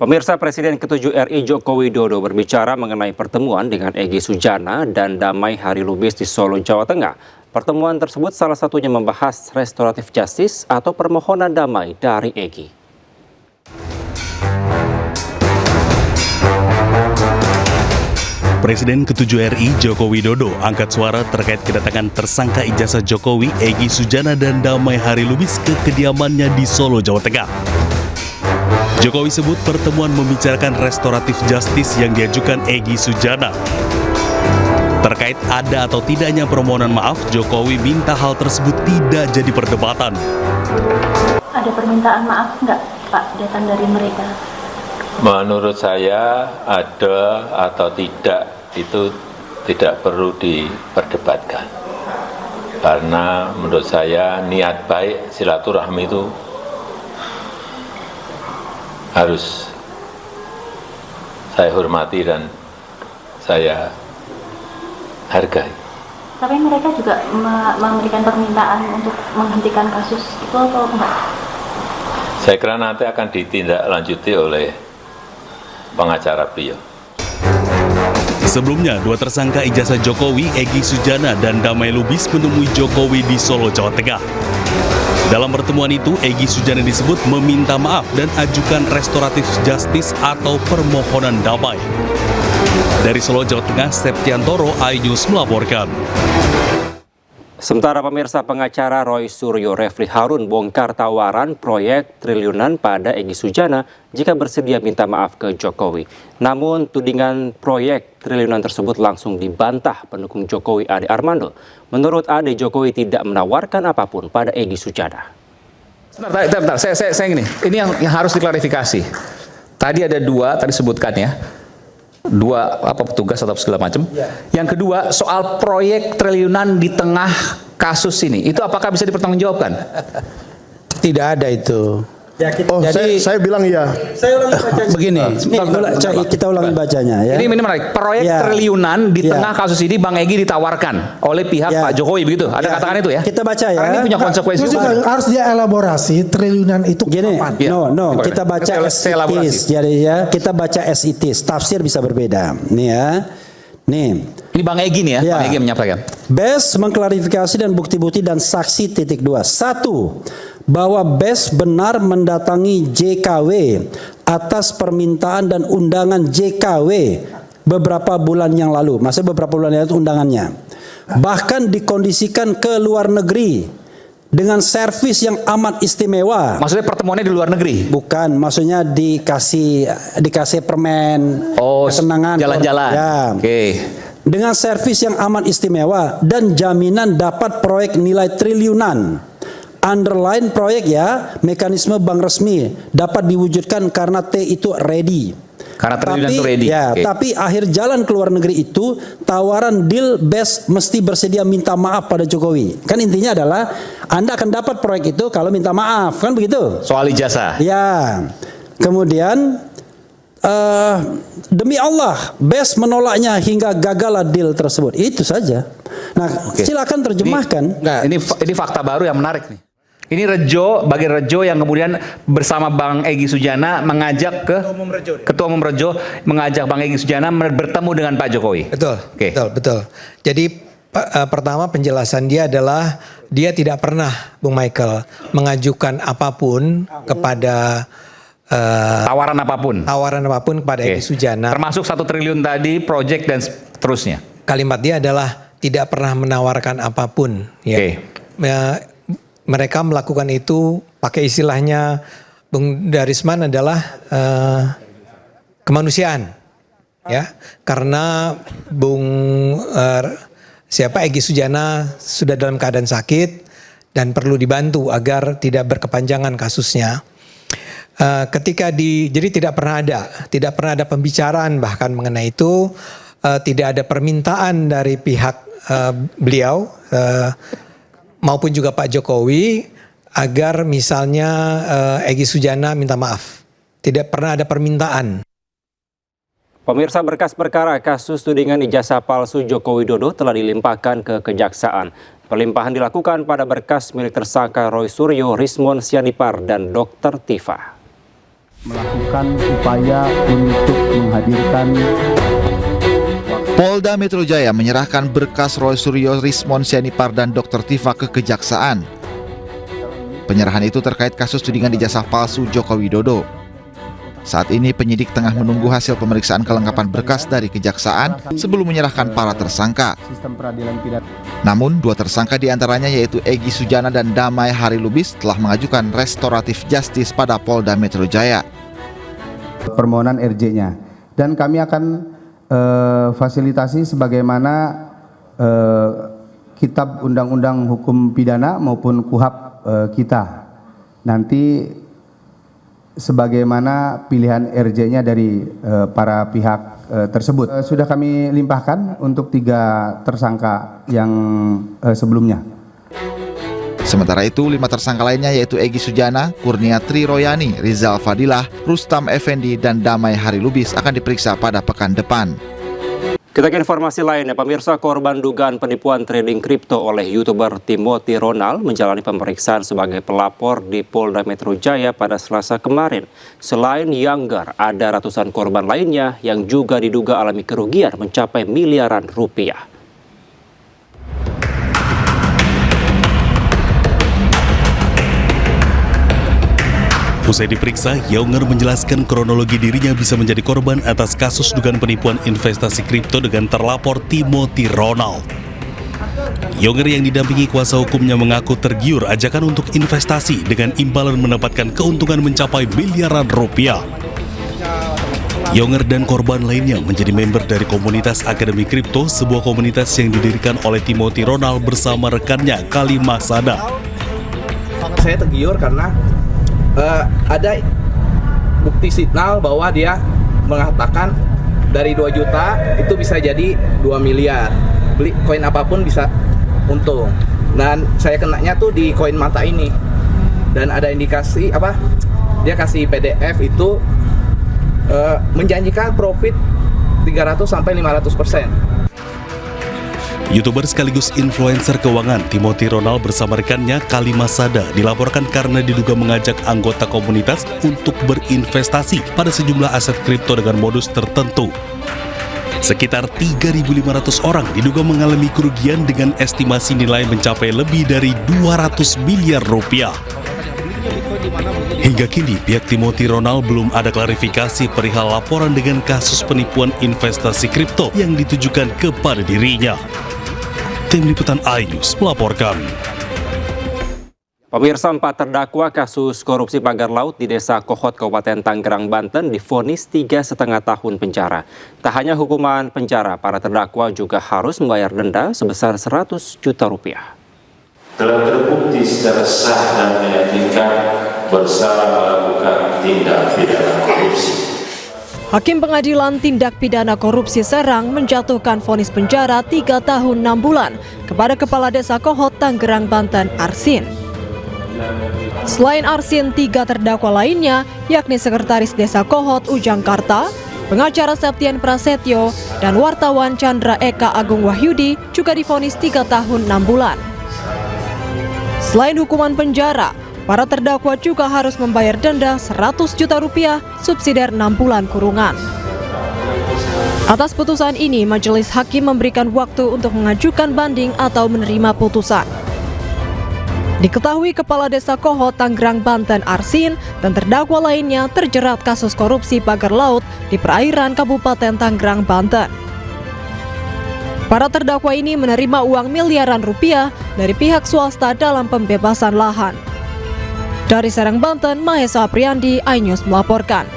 Pemirsa, Presiden ke-7 RI Joko Widodo berbicara mengenai pertemuan dengan Egy Sujana dan Damai Hari Lubis di Solo, Jawa Tengah. Pertemuan tersebut salah satunya membahas restoratif justice atau permohonan damai dari Egy. Presiden ke-7 RI Joko Widodo angkat suara terkait kedatangan tersangka ijazah Jokowi Egy Sujana dan Damai Hari Lubis ke kediamannya di Solo, Jawa Tengah. Jokowi sebut pertemuan membicarakan restoratif justice yang diajukan Egy Sujana. Terkait ada atau tidaknya permohonan maaf, Jokowi minta hal tersebut tidak jadi perdebatan. Ada permintaan maaf nggak, Pak, datang dari mereka? Menurut saya ada atau tidak itu tidak perlu diperdebatkan. Karena menurut saya niat baik silaturahmi itu harus saya hormati dan saya hargai. Tapi mereka juga memberikan permintaan untuk menghentikan kasus itu atau enggak? Saya kira nanti akan ditindaklanjuti oleh pengacara beliau. Sebelumnya, dua tersangka ijazah Jokowi, Egy Sujana dan Damai Lubis menemui Jokowi di Solo, Jawa Tengah. Dalam pertemuan itu, Egy Sujana disebut meminta maaf dan ajukan restoratif justice atau permohonan damai. Dari Solo, Jawa Tengah, Septiantoro, iNews melaporkan. Sementara pemirsa, pengacara Roy Suryo Refli Harun bongkar tawaran proyek triliunan pada Egy Sujana jika bersedia minta maaf ke Jokowi. Namun tudingan proyek triliunan tersebut langsung dibantah pendukung Jokowi Ade Armando. Menurut Ade, Jokowi tidak menawarkan apapun pada Egy Sujana. Bentar, saya ini yang harus diklarifikasi. Tadi ada dua, tadi sebutkan ya. Dua petugas atau segala macam. Yang kedua, soal proyek triliunan di tengah kasus ini, itu apakah bisa dipertanggungjawabkan? Tidak ada itu. Ya, jadi saya bilang iya. Saya ulangi bacanya. Begini, kita ulangi bacanya ya. Ini menarik. Proyek triliunan di tengah kasus ini Bang Egy ditawarkan oleh pihak Pak Jokowi, begitu? Ada katakan itu ya? Kita baca ya. Karena ini punya konsekuensi. Harus dia elaborasi triliunan itu kapan? Kita baca as it is. Jadi ya, kita baca as it is. Tafsir bisa berbeda. Nih ya. Nih. Ini Bang Egy nih ya, Bang Egy menyampaikan. BES mengklarifikasi dan bukti-bukti dan saksi titik 2. 1. Bahwa BES benar mendatangi JKW atas permintaan dan undangan JKW beberapa bulan yang lalu. Maksudnya beberapa bulan yang lalu undangannya. Bahkan dikondisikan ke luar negeri dengan servis yang amat istimewa. Maksudnya pertemuannya di luar negeri? Bukan, maksudnya dikasih permen, kesenangan, jalan-jalan. Ya. Oke. Dengan servis yang amat istimewa dan jaminan dapat proyek nilai triliunan. Underline proyek ya, mekanisme bank resmi dapat diwujudkan karena T itu ready. Karena triliunan itu ready. Ya, tapi akhir jalan ke luar negeri itu tawaran deal BES mesti bersedia minta maaf pada Jokowi. Kan intinya adalah Anda akan dapat proyek itu kalau minta maaf, kan begitu? Soal ijazah. Ya. Kemudian demi Allah, BES menolaknya hingga gagallah deal tersebut. Itu saja. Nah, silakan terjemahkan. Ini fakta baru yang menarik nih. Ini bagian Rejo yang kemudian bersama Bang Egy Sujana mengajak ke Ketua Umum Rejo mengajak Bang Egy Sujana bertemu dengan Pak Jokowi. Betul. Jadi pertama penjelasan dia adalah dia tidak pernah, Bung Michael, mengajukan apapun kepada tawaran apapun kepada Egy Sujana. Termasuk 1 triliun tadi, proyek dan seterusnya. Kalimat dia adalah tidak pernah menawarkan apapun. Ya. Mereka melakukan itu pakai istilahnya Bung Darisman adalah kemanusiaan, ya. Karena Egy Sujana sudah dalam keadaan sakit dan perlu dibantu agar tidak berkepanjangan kasusnya. Jadi tidak pernah ada pembicaraan bahkan mengenai itu, tidak ada permintaan dari pihak beliau maupun juga Pak Jokowi agar misalnya Egy Sujana minta maaf. Tidak pernah ada permintaan. Pemirsa, berkas perkara kasus tudingan ijazah palsu Joko Widodo telah dilimpahkan ke Kejaksaan. Pelimpahan dilakukan pada berkas milik tersangka Roy Suryo, Rismon Sianipar, dan Dr. Tifa. melakukan upaya untuk menghadirkan. Polda Metro Jaya menyerahkan berkas Roy Suryo, Rismon Sianipar, dan Dr. Tifa ke Kejaksaan. Penyerahan itu terkait kasus tudingan ijazah palsu Joko Widodo. Saat ini penyidik tengah menunggu hasil pemeriksaan kelengkapan berkas dari Kejaksaan sebelum menyerahkan para tersangka. Namun, 2 tersangka diantaranya yaitu Egy Sujana dan Damai Hari Lubis telah mengajukan restoratif justice pada Polda Metro Jaya. Permohonan RJ-nya. Dan kami akan fasilitasi sebagaimana Kitab Undang-Undang Hukum Pidana maupun KUHP kita. Nanti sebagaimana pilihan RJ-nya dari para pihak tersebut. Sudah kami limpahkan untuk 3 tersangka yang sebelumnya. Sementara itu, 5 tersangka lainnya yaitu Egy Sujana, Kurnia Tri Royani, Rizal Fadilah, Rustam Effendi, dan Damai Hari Lubis akan diperiksa pada pekan depan. Kita ke informasi lainnya, pemirsa, korban dugaan penipuan trading kripto oleh YouTuber Timothy Ronald menjalani pemeriksaan sebagai pelapor di Polda Metro Jaya pada Selasa kemarin. Selain Younger, ada ratusan korban lainnya yang juga diduga alami kerugian mencapai miliaran rupiah. Usai diperiksa, Younger menjelaskan kronologi dirinya bisa menjadi korban atas kasus dugaan penipuan investasi kripto dengan terlapor Timothy Ronald. Younger yang didampingi kuasa hukumnya mengaku tergiur ajakan untuk investasi dengan imbalan mendapatkan keuntungan mencapai miliaran rupiah. Younger dan korban lainnya menjadi member dari komunitas Akademi Kripto, sebuah komunitas yang didirikan oleh Timothy Ronald bersama rekannya Kalima Sada. Saya tergiur karena ada bukti signal bahwa dia mengatakan dari 2 juta itu bisa jadi 2 miliar. Beli koin apapun bisa untung. Dan saya kenanya tuh di koin mata ini. Dan ada indikasi dia kasih PDF itu menjanjikan profit 300 sampai 500%. YouTuber sekaligus influencer keuangan Timothy Ronald bersama rekannya Kalima Sada dilaporkan karena diduga mengajak anggota komunitas untuk berinvestasi pada sejumlah aset kripto dengan modus tertentu. Sekitar 3.500 orang diduga mengalami kerugian dengan estimasi nilai mencapai lebih dari 200 miliar rupiah. Hingga kini pihak Timothy Ronald belum ada klarifikasi perihal laporan dengan kasus penipuan investasi kripto yang ditujukan kepada dirinya. Tim Liputan iNews melaporkan. Pemirsa, 4 terdakwa kasus korupsi pagar laut di Desa Kohot, Kabupaten Tangerang, Banten divonis 3,5 tahun penjara. Tak hanya hukuman penjara, para terdakwa juga harus membayar denda sebesar 100 juta rupiah. Telah terbukti secara sah dan meyakinkan bersalah melakukan tindak pidana korupsi. Hakim Pengadilan Tindak Pidana Korupsi Serang menjatuhkan vonis penjara 3 tahun 6 bulan kepada Kepala Desa Kohot, Tangerang, Banten, Arsin. Selain Arsin, 3 terdakwa lainnya, yakni Sekretaris Desa Kohot Ujang Karta, pengacara Septian Prasetyo, dan wartawan Chandra Eka Agung Wahyudi juga divonis 3 tahun 6 bulan. Selain hukuman penjara, para terdakwa juga harus membayar denda 100 juta rupiah subsidiar 6 bulan kurungan. Atas putusan ini, majelis hakim memberikan waktu untuk mengajukan banding atau menerima putusan. Diketahui Kepala Desa Kohot, Tangerang, Banten, Arsin, dan terdakwa lainnya terjerat kasus korupsi pagar laut di perairan Kabupaten Tangerang, Banten. Para terdakwa ini menerima uang miliaran rupiah dari pihak swasta dalam pembebasan lahan. Dari Serang, Banten, Mahesa Apriandi, iNews melaporkan.